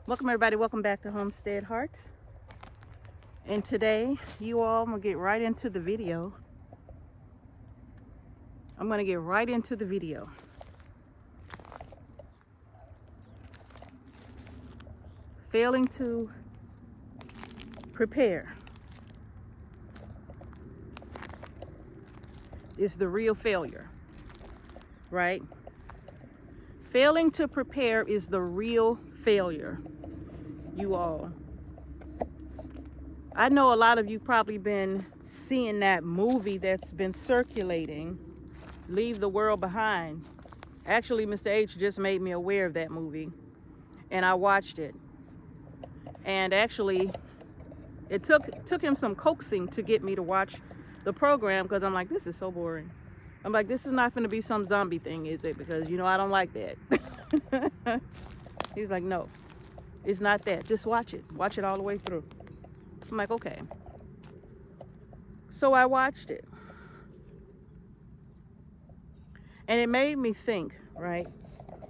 Welcome everybody, welcome back to Homestead Hearts. And today, I'm gonna get right into the video. Failing to prepare is the real failure, right? Failing to prepare is the real failure, you all. I know a lot of you probably been seeing that movie that's been circulating, Leave the World Behind. Actually, Mr. H just made me aware of that movie, and I watched it. And actually, it took him some coaxing to get me to watch the program, because I'm like, this is so boring. I'm like, this is not going to be some zombie thing, is it? Because, I don't like that. He's like, no, it's not that. Just watch it. Watch it all the way through. I'm like, okay. So I watched it. And it made me think, right?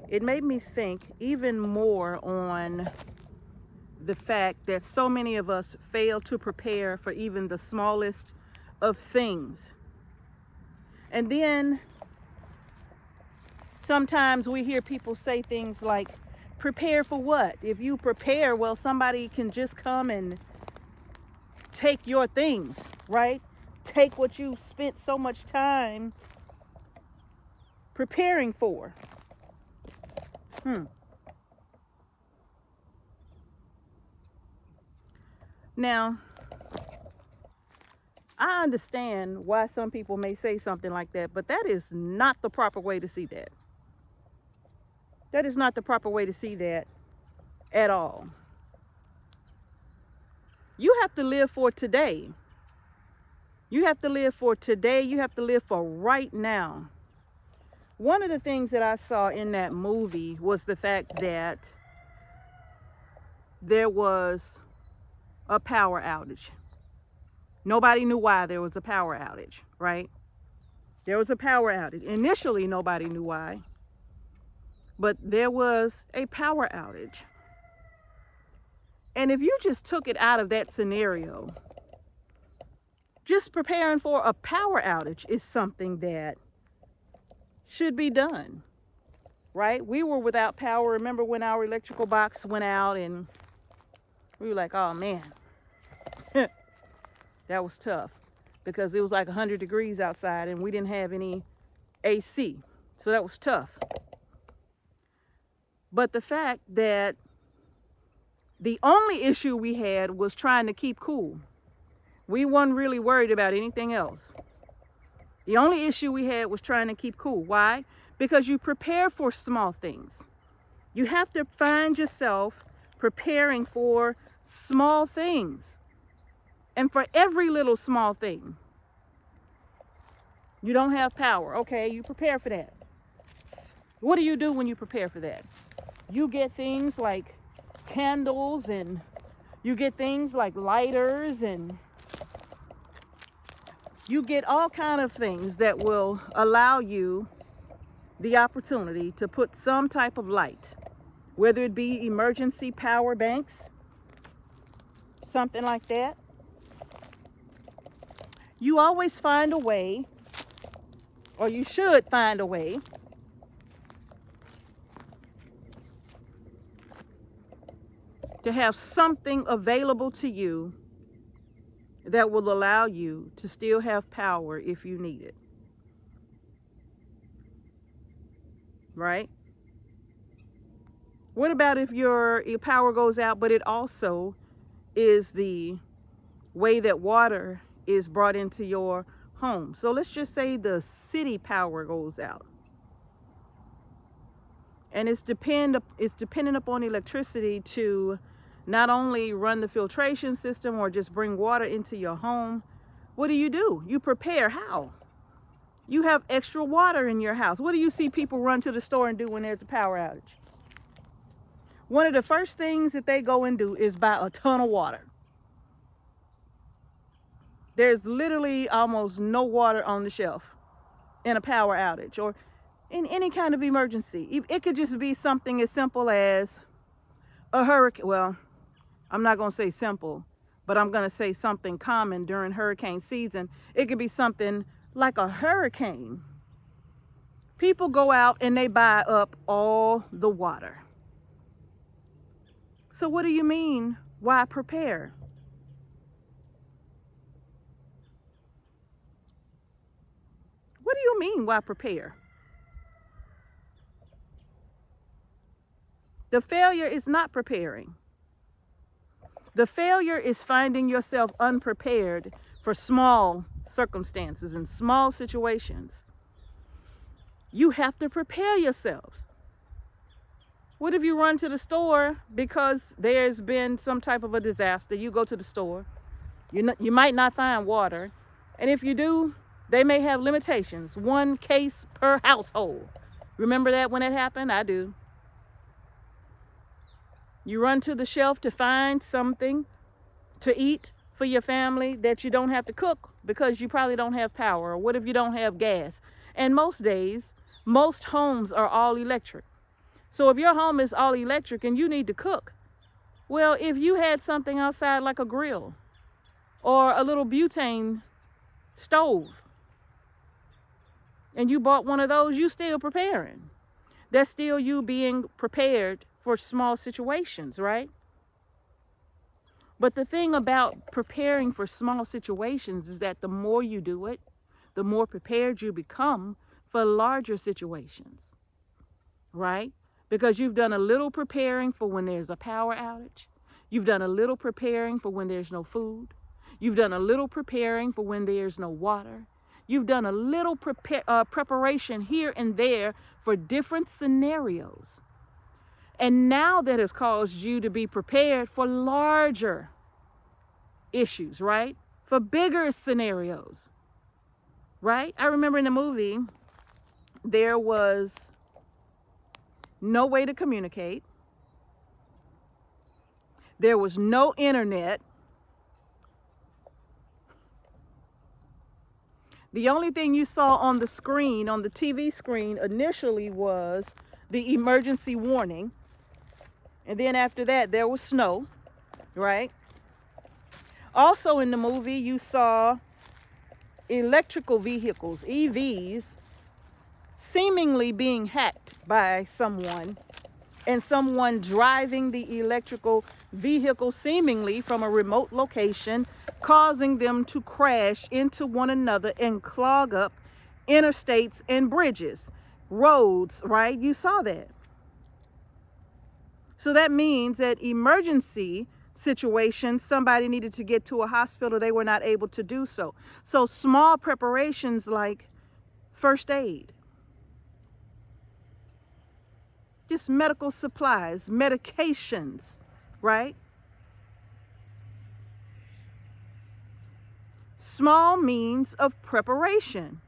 It made me think even more on the fact that so many of us fail to prepare for even the smallest of things. And then sometimes we hear people say things like, prepare for what? If you prepare, well, somebody can just come and take your things, right? Take what you spent so much time preparing for. Now, I understand why some people may say something like that, but that is not the proper way to see that. That is not the proper way to see that at all. You have to live for today. You have to live for today. You have to live for right now. One of the things that I saw in that movie was the fact that there was a power outage. Nobody knew why there was a power outage, right? There was a power outage. Initially, nobody knew why, but there was a power outage. And if you just took it out of that scenario, just preparing for a power outage is something that should be done, right? We were without power. Remember when our electrical box went out and we were like, oh man, that was tough, because it was like 100 degrees outside and we didn't have any AC. So that was tough. But the fact that the only issue we had was trying to keep cool. We weren't really worried about anything else. The only issue we had was trying to keep cool. Why? Because you prepare for small things. You have to find yourself preparing for small things. And for every little small thing. You don't have power. Okay, you prepare for that. What do you do when you prepare for that? You get things like candles, and you get things like lighters, and you get all kind of things that will allow you the opportunity to put some type of light, whether it be emergency power banks, something like that. You always find a way, or you should find a way, to have something available to you that will allow you to still have power if you need it. Right? What about if your power goes out, but it also is the way that water is brought into your home? So let's just say the city power goes out, and it's dependent upon electricity to not only run the filtration system or just bring water into your home. What do? You prepare. How? You have extra water in your house. What do you see people run to the store and do when there's a power outage? One of the first things that they go and do is buy a ton of water. There's literally almost no water on the shelf in a power outage or in any kind of emergency. It could just be something as simple as A hurricane, well, I'm not going to say simple, but I'm going to say something common during hurricane season. It could be something like a hurricane. People go out and they buy up all the water. So what do you mean, why prepare? What do you mean, why prepare? The failure is not preparing. The failure is finding yourself unprepared for small circumstances and small situations. You have to prepare yourselves. What if you run to the store because there's been some type of a disaster? You go to the store, you might not find water, and if you do, they may have limitations. 1 case per household. Remember that when it happened? I do. You run to the shelf to find something to eat for your family that you don't have to cook because you probably don't have power. Or what if you don't have gas? And most days, most homes are all electric. So if your home is all electric and you need to cook, well, if you had something outside like a grill or a little butane stove and you bought one of those, you still preparing. That's still you being prepared for small situations, right? But the thing about preparing for small situations is that the more you do it, the more prepared you become for larger situations, right? Because you've done a little preparing for when there's a power outage. You've done a little preparing for when there's no food. You've done a little preparing for when there's no water. You've done a little preparation here and there for different scenarios. And now that has caused you to be prepared for larger issues, right? For bigger scenarios, right? I remember in the movie, there was no way to communicate. There was no internet. The only thing you saw on the screen, on the TV screen initially, was the emergency warning. And then after that, there was snow, right? Also in the movie, you saw electrical vehicles, EVs, seemingly being hacked by someone, and someone driving the electrical vehicle seemingly from a remote location, causing them to crash into one another and clog up interstates and bridges, roads, right? You saw that. So that means that emergency situations, somebody needed to get to a hospital, they were not able to do so. So small preparations like first aid, just medical supplies, medications, right? Small means of preparation.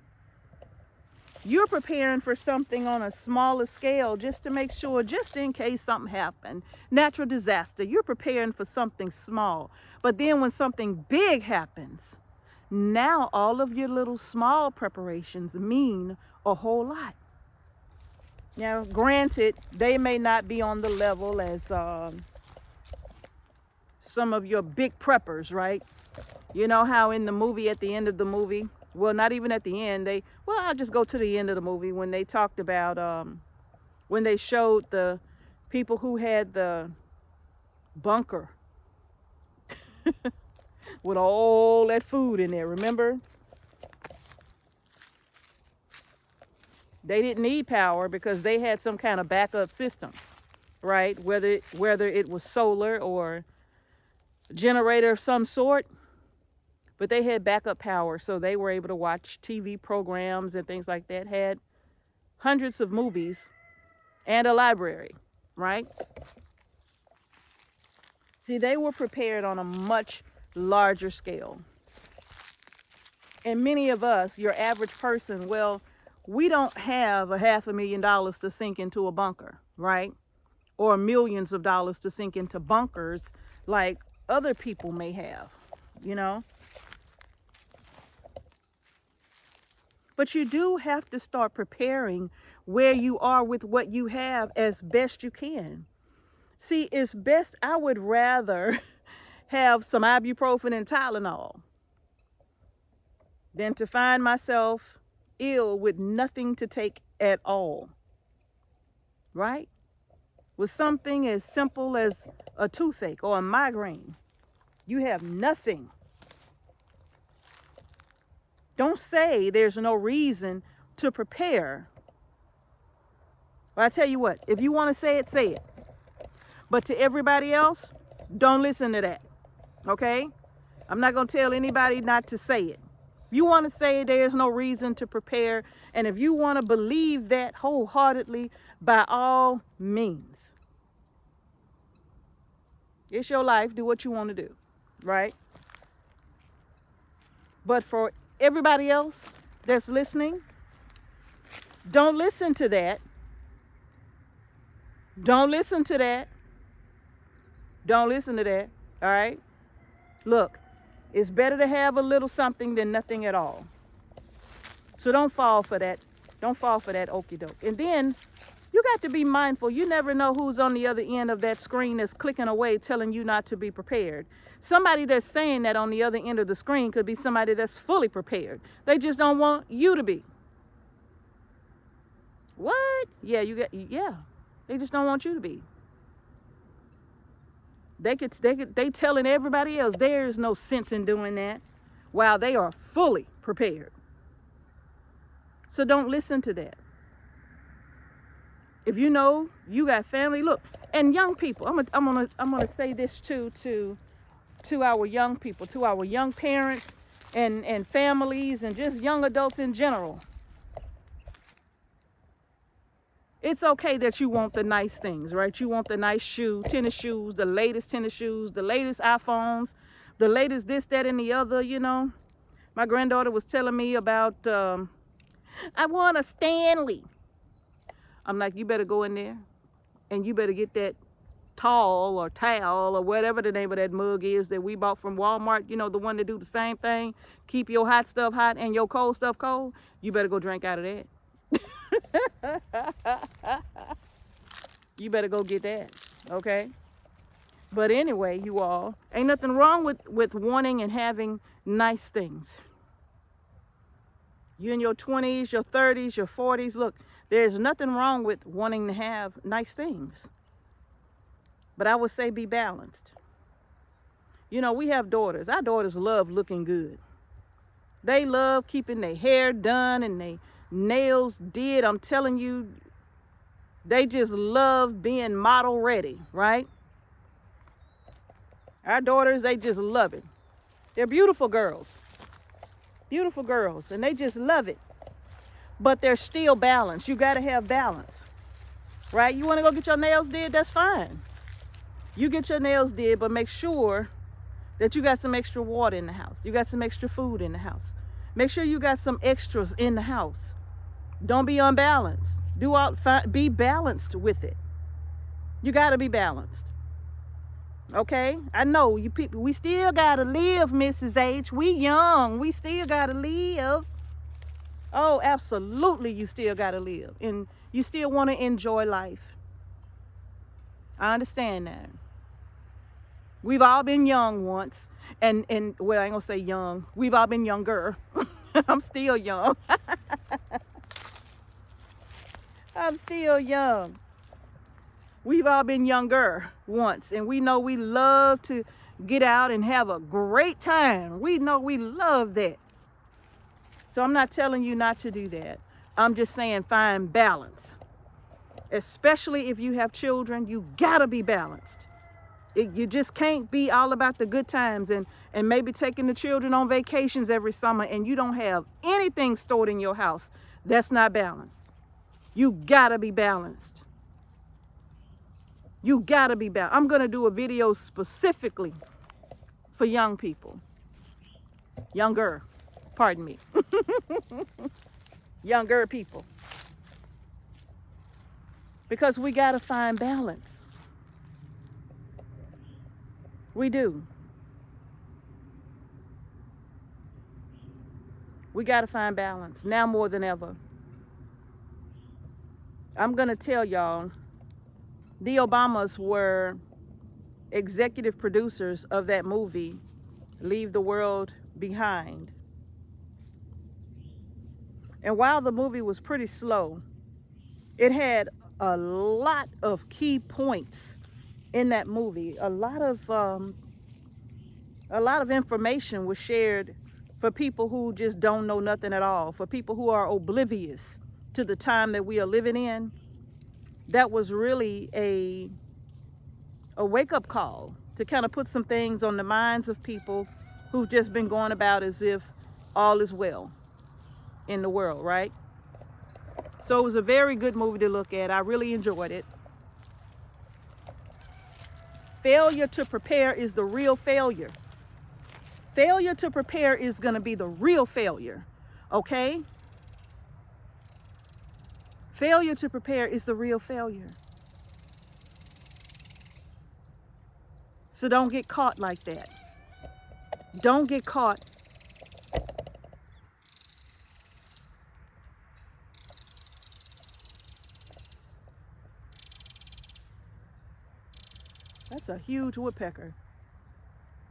You're preparing for something on a smaller scale just to make sure, just in case something happened, natural disaster, you're preparing for something small. But then when something big happens, now all of your little small preparations mean a whole lot. Now, granted, they may not be on the level as some of your big preppers, right? You know how in the movie, at the end of the movie, well, not even at the end, I'll just go to the end of the movie when they talked about, when they showed the people who had the bunker with all that food in there, remember? They didn't need power because they had some kind of backup system, right? Whether it was solar or generator of some sort, but they had backup power, so they were able to watch TV programs and things like that, had hundreds of movies and a library, right? See, they were prepared on a much larger scale. And many of us, your average person, well, we don't have $500,000 to sink into a bunker, right? Or millions of dollars to sink into bunkers like other people may have, you know? But you do have to start preparing where you are with what you have as best you can. See, it's best, I would rather have some ibuprofen and Tylenol than to find myself ill with nothing to take at all, right? With something as simple as a toothache or a migraine, you have nothing. Don't say there's no reason to prepare. Well, I tell you what, if you want to say it, say it. But to everybody else, don't listen to that, okay? I'm not going to tell anybody not to say it. If you want to say there's no reason to prepare, and if you want to believe that wholeheartedly, by all means. It's your life. Do what you want to do, right? But for everybody else that's listening, don't listen to that. Don't listen to that. Don't listen to that, all right? Look, it's better to have a little something than nothing at all. So don't fall for that. Don't fall for that okie doke. And then you got to be mindful. You never know who's on the other end of that screen that's clicking away telling you not to be prepared. Somebody that's saying that on the other end of the screen could be somebody that's fully prepared. They just don't want you to be. What? Yeah, they just don't want you to be. They telling everybody else there's no sense in doing that while they are fully prepared. So don't listen to that. If you know you got family, look, and young people, I'm gonna say this too to our young people, to our young parents and families and just young adults in general. It's okay that you want the nice things, right? You want the nice tennis shoes, the latest iPhones, the latest this, that, and the other, you know. My granddaughter was telling me about, I want a Stanley. I'm like, you better go in there and you better get that towel or whatever the name of that mug is that we bought from Walmart, you know, the one that do the same thing, keep your hot stuff hot and your cold stuff cold. You better go drink out of that. You better go get that, okay? But anyway, you all, ain't nothing wrong with wanting and having nice things. You in your 20s, your 30s, your 40s, look, there's nothing wrong with wanting to have nice things. But I would say be balanced. You know, we have daughters. Our daughters love looking good. They love keeping their hair done and their nails did. I'm telling you, they just love being model ready, right? Our daughters, they just love it. They're beautiful girls. Beautiful girls, and they just love it. But they're still balanced. You got to have balance, right? You want to go get your nails did? That's fine. You get your nails did, but make sure that you got some extra water in the house. You got some extra food in the house. Make sure you got some extras in the house. Don't be unbalanced. Be balanced with it. You got to be balanced. Okay? I know you people, we still got to live, Mrs. H. We young. We still got to live. Oh, absolutely, you still got to live. And you still want to enjoy life. I understand that. We've all been young once. And well, I ain't going to say young. We've all been younger. I'm still young. I'm still young. We've all been younger once, and we know we love to get out and have a great time. We know we love that. So I'm not telling you not to do that. I'm just saying find balance. Especially if you have children, you gotta be balanced. You just can't be all about the good times and maybe taking the children on vacations every summer and you don't have anything stored in your house. That's not balanced. You gotta be balanced. You gotta be balanced. I'm gonna do a video specifically for young people. Younger, pardon me. Younger people. Because we gotta find balance. We do. We gotta find balance now more than ever. I'm gonna tell y'all the Obamas were executive producers of that movie, Leave the World Behind. And while the movie was pretty slow, it had a lot of key points in that movie. A lot of information was shared for people who just don't know nothing at all, for people who are oblivious to the time that we are living in. That was really a wake-up call to kind of put some things on the minds of people who've just been going about as if all is well in the world, right? So it was a very good movie to look at. I really enjoyed it. Failure to prepare is the real failure. Failure to prepare is going to be the real failure, okay? Failure to prepare is the real failure. So don't get caught like that. Don't get caught. That's a huge woodpecker.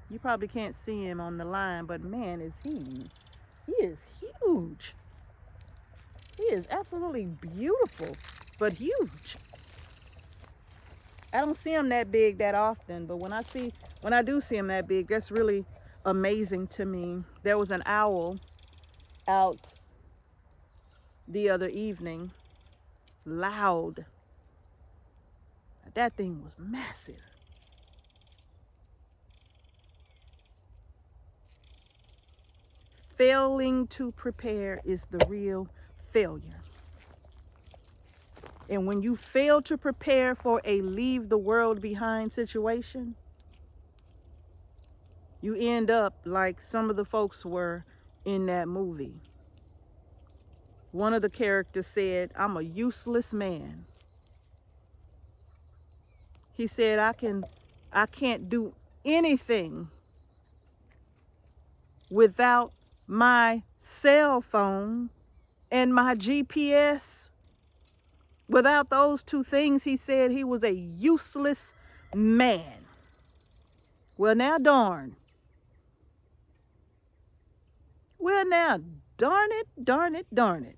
You probably can't see him on the line, but man, is he is huge. He is absolutely beautiful, but huge. I don't see him that big that often, but when I do see him that big, that's really amazing to me. There was an owl out the other evening, loud. That thing was massive. Failing to prepare is the real failure. And when you fail to prepare for a leave the world behind situation, you end up like some of the folks were in that movie. One of the characters said, "I'm a useless man." He said, I can't do anything without my cell phone and my GPS. Without those two things, he said he was a useless man. Well, now darn. Well, now darn it, darn it, darn it.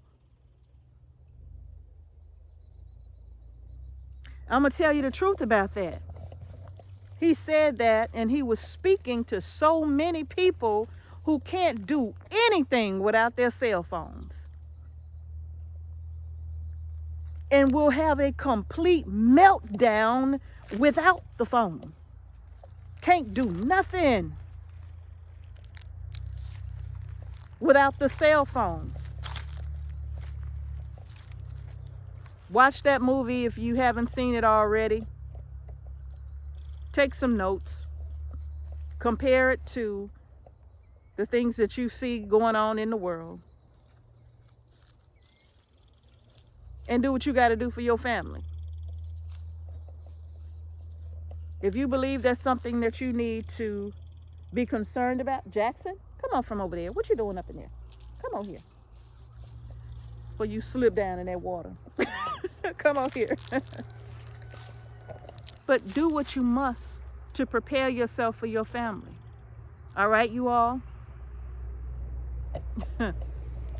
I'm going to tell you the truth about that. He said that, and he was speaking to so many people who can't do anything without their cell phones, and will have a complete meltdown without the phone. Can't do nothing without the cell phone. Watch that movie if you haven't seen it already. Take some notes. Compare it to the things that you see going on in the world. And do what you got to do for your family. If you believe that's something that you need to be concerned about, Jackson, come on from over there. What you doing up in there? Come on here. Before you slip down in that water. Come on here. But do what you must to prepare yourself for your family. All right, you all?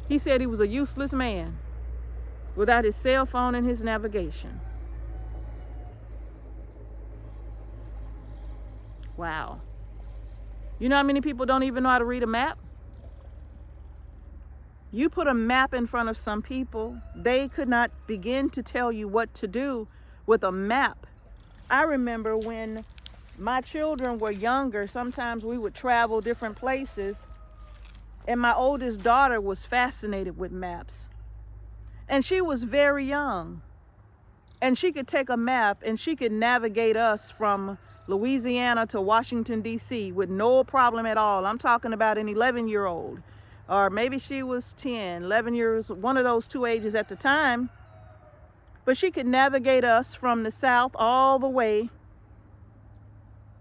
He said he was a useless man without his cell phone and his navigation. Wow. You know how many people don't even know how to read a map? You put a map in front of some people, they could not begin to tell you what to do with a map. I remember when my children were younger, sometimes we would travel different places, and my oldest daughter was fascinated with maps. And she was very young, and she could take a map and she could navigate us from Louisiana to Washington, D.C. with no problem at all. I'm talking about an 11-year-old, or maybe she was 10, 11 years, one of those two ages at the time. But she could navigate us from the south all the way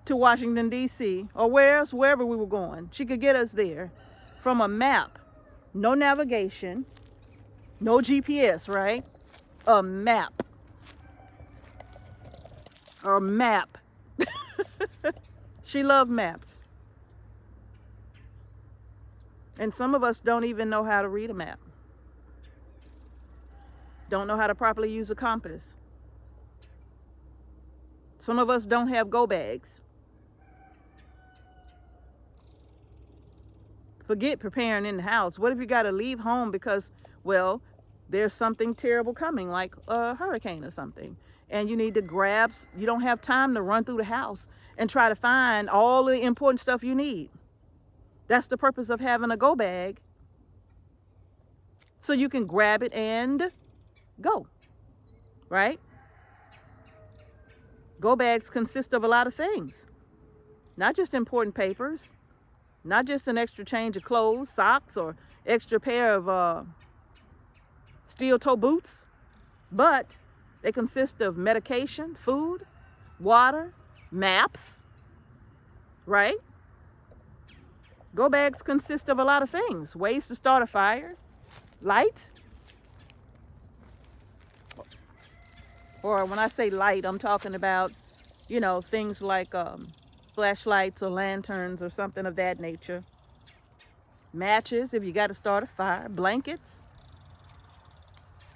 to Washington, D.C., or wherever we were going. She could get us there from a map. No navigation, no GPS, right? A map. or map. She loved maps. And some of us don't even know how to read a map. Don't know how to properly use a compass. Some of us don't have go bags. Forget preparing in the house. What if you got to leave home because, well, there's something terrible coming, like a hurricane or something, and you need to grab, you don't have time to run through the house and try to find all the important stuff you need. That's the purpose of having a go bag, so you can grab it and go, right? Go bags consist of a lot of things, not just important papers, not just an extra change of clothes, socks, or extra pair of steel toe boots, but they consist of medication, food, water, maps, right? Go bags consist of a lot of things. Ways to start a fire, lights, or when I say light, I'm talking about, you know, things like flashlights or lanterns or something of that nature. Matches if you got to start a fire, blankets.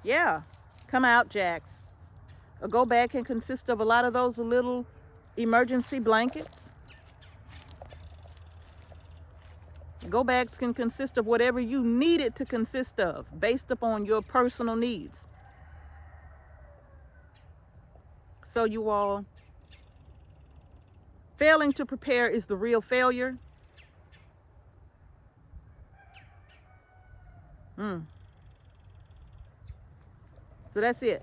Yeah, come out, Jax. A go bag can consist of a lot of those little emergency blankets. Go bags can consist of whatever you need it to consist of, based upon your personal needs. So you all, failing to prepare is the real failure. So that's it.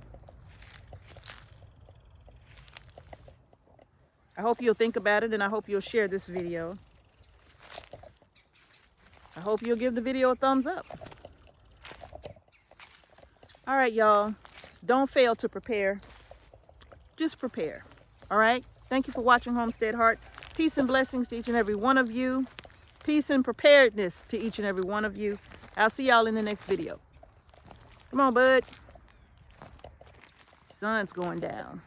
I hope you'll think about it, and I hope you'll share this video. I hope you'll give the video a thumbs up. All right, y'all. Don't fail to prepare. Just prepare. All right? Thank you for watching Homestead Heart. Peace and blessings to each and every one of you. Peace and preparedness to each and every one of you. I'll see y'all in the next video. Come on, bud. Sun's going down.